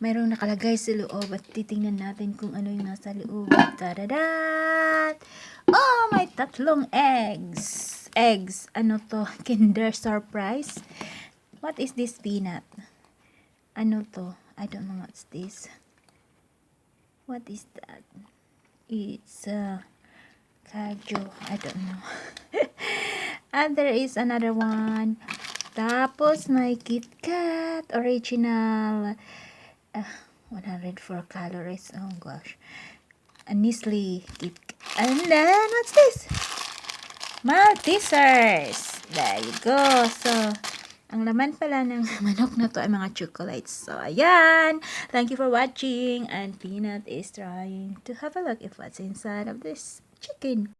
mayroong nakalagay sa loob at titingnan natin kung ano yung nasa loob. Taradat! Oh, may 3 eggs. Ano to? Kinder Surprise. What is this peanut? Ano to? I don't know what's this. What is that? It's kaju. I don't know. And there is another one. Tapos may KitKat original 104 calories. Oh gosh. A Nestle KitKat. And then what's this? Maltesers. There you go. So ang laman pala ng manok na to ay mga chocolates. So ayan. Thank you for watching. And Peanut is trying to have a look if what's inside of this chicken.